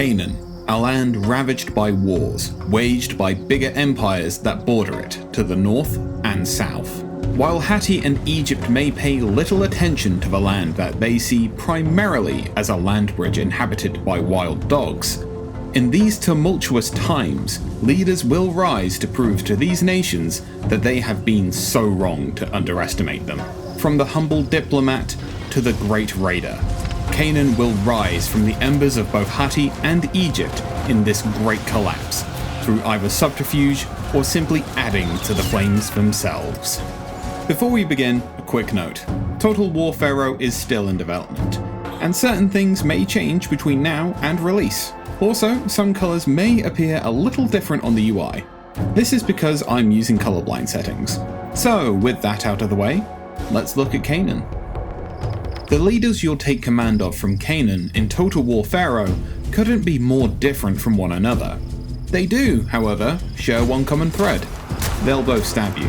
Canaan, a land ravaged by wars, waged by bigger empires that border it to the north and south. While Hatti and Egypt may pay little attention to the land that they see primarily as a land bridge inhabited by wild dogs, in these tumultuous times, leaders will rise to prove to these nations that they have been so wrong to underestimate them. From the humble diplomat to the great raider, Canaan will rise from the embers of both Hatti and Egypt in this great collapse, through either subterfuge or simply adding to the flames themselves. Before we begin, a quick note. Total War Pharaoh is still in development, and certain things may change between now and release. Also, some colours may appear a little different on the UI. This is because I'm using colorblind settings. So, with that out of the way, let's look at Canaan. The leaders you'll take command of from Canaan in Total War Pharaoh couldn't be more different from one another. They do, however, share one common thread. They'll both stab you.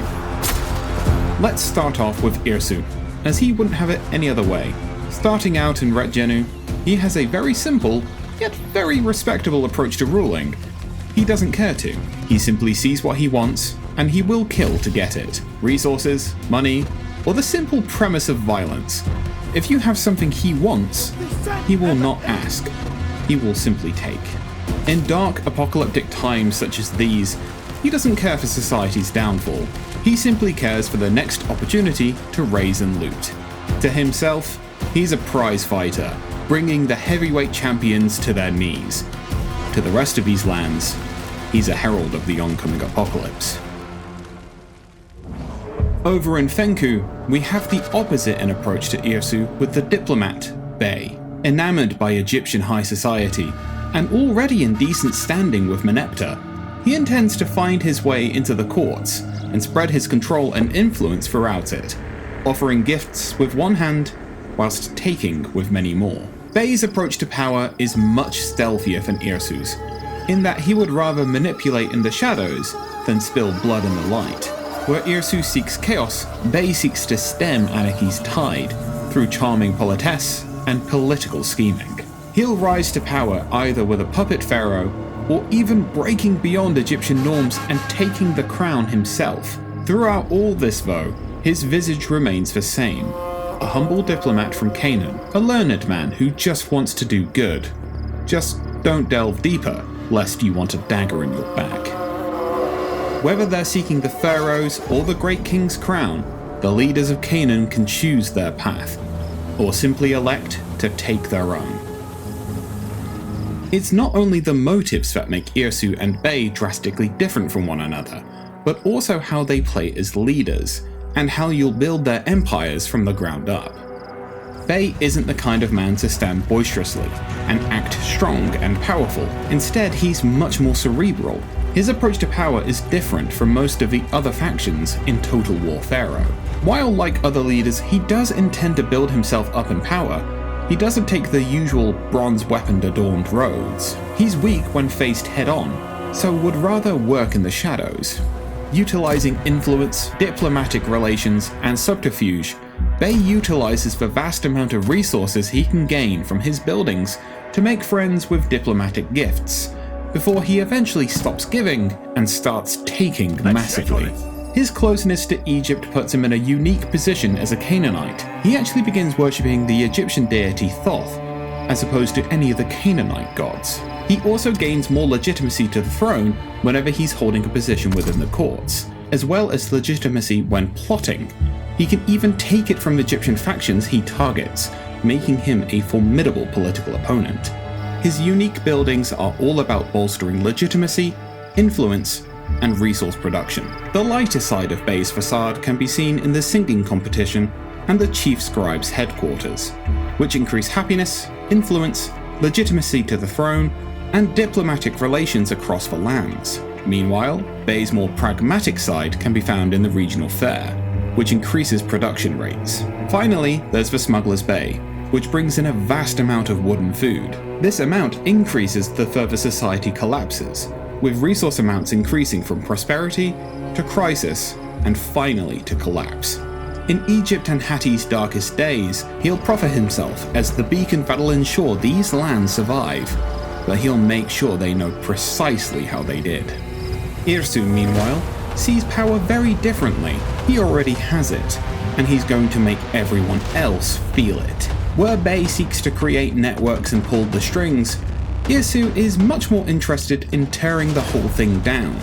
Let's start off with Irsu, as he wouldn't have it any other way. Starting out in Ret Jenu, he has a very simple, yet very respectable approach to ruling. He doesn't care to. He simply sees what he wants, and he will kill to get it. Resources, money, or the simple premise of violence. If you have something he wants, he will not ask. He will simply take. In dark apocalyptic times such as these, he doesn't care for society's downfall. He simply cares for the next opportunity to raise and loot. To himself, he's a prize fighter, bringing the heavyweight champions to their knees. To the rest of these lands, he's a herald of the oncoming apocalypse. Over in Fenku, we have the opposite in approach to Irsu with the diplomat, Bay. Enamored by Egyptian high society, and already in decent standing with Meneptah, he intends to find his way into the courts and spread his control and influence throughout it, offering gifts with one hand whilst taking with many more. Bay's approach to power is much stealthier than Irsu's, in that he would rather manipulate in the shadows than spill blood in the light. Where Irsu seeks chaos, Bay seeks to stem anarchy's tide through charming politesse and political scheming. He'll rise to power either with a puppet pharaoh or even breaking beyond Egyptian norms and taking the crown himself. Throughout all this though, his visage remains the same. A humble diplomat from Canaan, a learned man who just wants to do good. Just don't delve deeper, lest you want a dagger in your back. Whether they're seeking the pharaoh's or the great king's crown, the leaders of Canaan can choose their path, or simply elect to take their own. It's not only the motives that make Irsu and Bay drastically different from one another, but also how they play as leaders, and how you'll build their empires from the ground up. Bay isn't the kind of man to stand boisterously and act strong and powerful. Instead, he's much more cerebral. His approach to power is different from most of the other factions in Total War Pharaoh. While like other leaders, he does intend to build himself up in power, he doesn't take the usual bronze weapon-adorned roads. He's weak when faced head-on, so would rather work in the shadows. Utilizing influence, diplomatic relations, and subterfuge, Bay utilizes the vast amount of resources he can gain from his buildings to make friends with diplomatic gifts, before he eventually stops giving and starts taking massively. His closeness to Egypt puts him in a unique position as a Canaanite. He actually begins worshipping the Egyptian deity Thoth, as opposed to any of the Canaanite gods. He also gains more legitimacy to the throne whenever he's holding a position within the courts, as well as legitimacy when plotting. He can even take it from Egyptian factions he targets, making him a formidable political opponent. His unique buildings are all about bolstering legitimacy, influence, and resource production. The lighter side of Bay's facade can be seen in the singing competition and the chief scribe's headquarters, which increase happiness, influence, legitimacy to the throne, and diplomatic relations across the lands. Meanwhile, Bay's more pragmatic side can be found in the regional fair, which increases production rates. Finally, there's the Smuggler's Bay, which brings in a vast amount of wood and food. This amount increases the further society collapses, with resource amounts increasing from prosperity to crisis and finally to collapse. In Egypt and Hatti's darkest days, he'll proffer himself as the beacon that'll ensure these lands survive. but he'll make sure they know precisely how they did. Irsu, meanwhile, sees power very differently. He already has it, and he's going to make everyone else feel it. Where Bay seeks to create networks and pull the strings, Irsu is much more interested in tearing the whole thing down,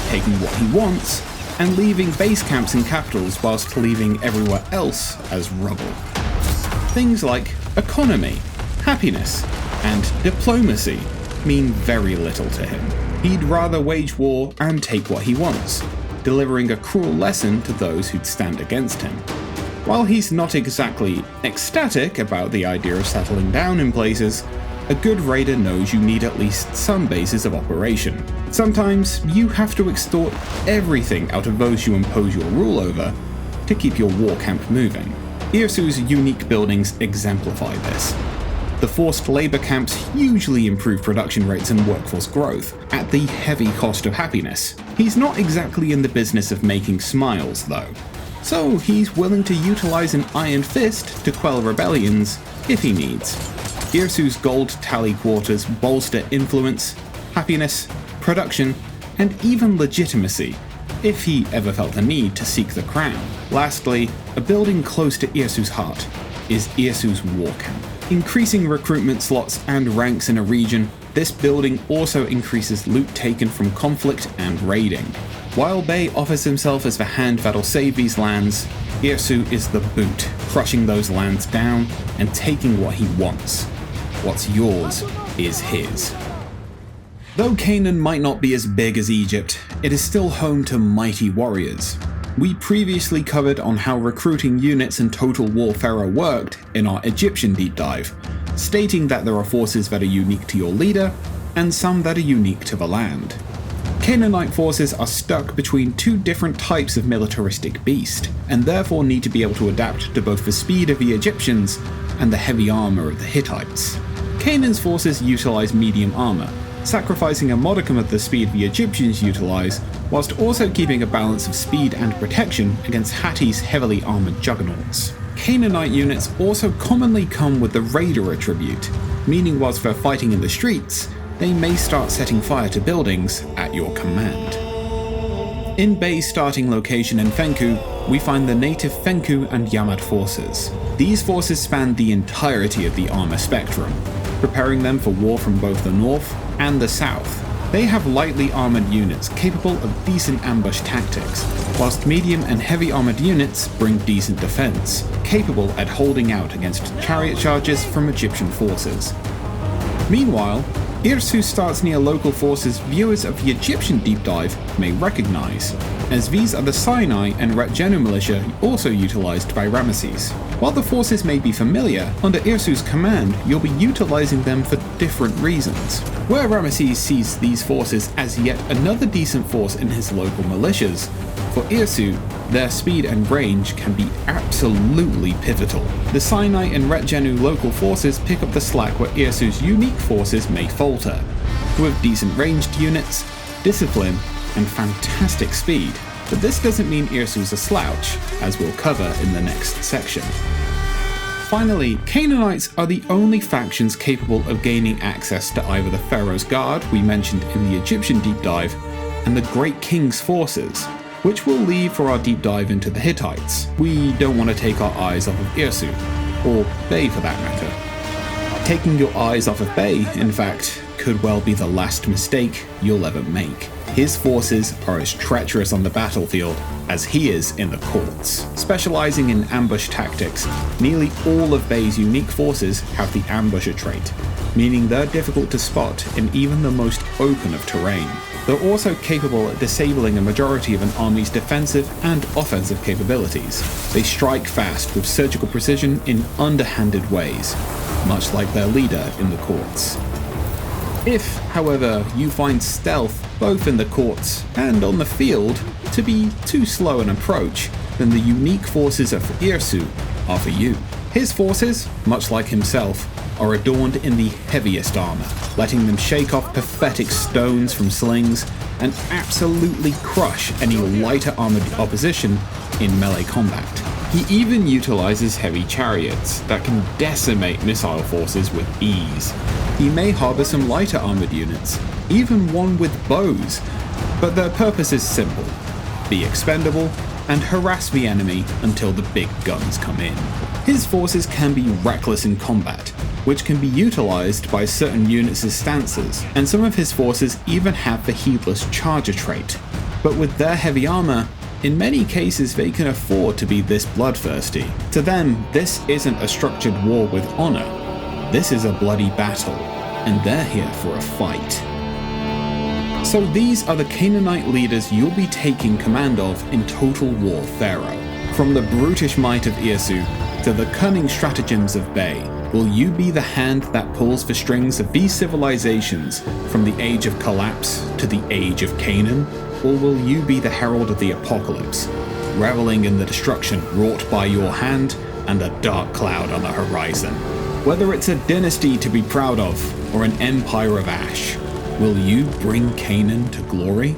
taking what he wants, and leaving base camps and capitals whilst leaving everywhere else as rubble. Things like economy, happiness, and diplomacy mean very little to him. He'd rather wage war and take what he wants, delivering a cruel lesson to those who'd stand against him. While he's not exactly ecstatic about the idea of settling down in places, a good raider knows you need at least some basis of operation. Sometimes you have to extort everything out of those you impose your rule over to keep your war camp moving. Irsu's unique buildings exemplify this. The forced labor camps hugely improve production rates and workforce growth, at the heavy cost of happiness. He's not exactly in the business of making smiles, though, so he's willing to utilize an iron fist to quell rebellions if he needs. Irsu's gold tally quarters bolster influence, happiness, production, and even legitimacy, if he ever felt the need to seek the crown. Lastly, a building close to Irsu's heart is Irsu's war camp. Increasing recruitment slots and ranks in a region, this building also increases loot taken from conflict and raiding. While Bay offers himself as the hand that'll save these lands, Irsu is the boot, crushing those lands down and taking what he wants. What's yours is his. Though Canaan might not be as big as Egypt, it is still home to mighty warriors. We previously covered on how recruiting units and total war Pharaoh worked in our Egyptian deep dive, stating that there are forces that are unique to your leader and some that are unique to the land. Canaanite forces are stuck between two different types of militaristic beast, and therefore need to be able to adapt to both the speed of the Egyptians and the heavy armor of the Hittites. Canaan's forces utilize medium armor, sacrificing a modicum of the speed the Egyptians utilize, whilst also keeping a balance of speed and protection against Hatti's heavily armored juggernauts. Canaanite units also commonly come with the raider attribute, meaning whilst they're fighting in the streets, they may start setting fire to buildings at your command. In Bay's starting location in Fenku, we find the native Fenku and Yamad forces. These forces span the entirety of the armor spectrum, preparing them for war from both the north and the south. They have lightly armored units capable of decent ambush tactics, whilst medium and heavy armored units bring decent defense, capable at holding out against chariot charges from Egyptian forces. Meanwhile, Irsu starts near local forces viewers of the Egyptian deep dive may recognize, as these are the Sinai and Retjenu militia also utilized by Ramesses. While the forces may be familiar, under Irsu's command you'll be utilizing them for different reasons. Where Ramesses sees these forces as yet another decent force in his local militias, for Irsu, their speed and range can be absolutely pivotal. The Sinai and Retjenu local forces pick up the slack where Irsu's unique forces may falter, with decent ranged units, discipline, and fantastic speed. But this doesn't mean Irsu's a slouch, as we'll cover in the next section. Finally, Canaanites are the only factions capable of gaining access to either the Pharaoh's Guard we mentioned in the Egyptian deep dive, and the Great King's forces, which we'll leave for our deep dive into the Hittites. We don't want to take our eyes off of Irsu, or Bay for that matter. Taking your eyes off of Bay, in fact, could well be the last mistake you'll ever make. His forces are as treacherous on the battlefield as he is in the courts. Specializing in ambush tactics, nearly all of Bay's unique forces have the ambusher trait, meaning they're difficult to spot in even the most open of terrain. They're also capable at disabling a majority of an army's defensive and offensive capabilities. They strike fast with surgical precision in underhanded ways, much like their leader in the courts. If, however, you find stealth both in the courts and on the field to be too slow an approach, then the unique forces of Irsu are for you. His forces, much like himself, are adorned in the heaviest armor, letting them shake off pathetic stones from slings and absolutely crush any lighter armored opposition in melee combat. He even utilizes heavy chariots that can decimate missile forces with ease. He may harbor some lighter armored units, even one with bows, but their purpose is simple: be expendable and harass the enemy until the big guns come in. His forces can be reckless in combat, which can be utilized by certain units' stances, and some of his forces even have the heedless charger trait. But with their heavy armor, in many cases they can afford to be this bloodthirsty. To them, this isn't a structured war with honor. This is a bloody battle, and they're here for a fight. So these are the Canaanite leaders you'll be taking command of in Total War Pharaoh. From the brutish might of Irsu to the cunning stratagems of Bay, will you be the hand that pulls the strings of these civilizations from the age of collapse to the age of Canaan? Or will you be the herald of the apocalypse, reveling in the destruction wrought by your hand and a dark cloud on the horizon? Whether it's a dynasty to be proud of or an empire of ash, will you bring Canaan to glory?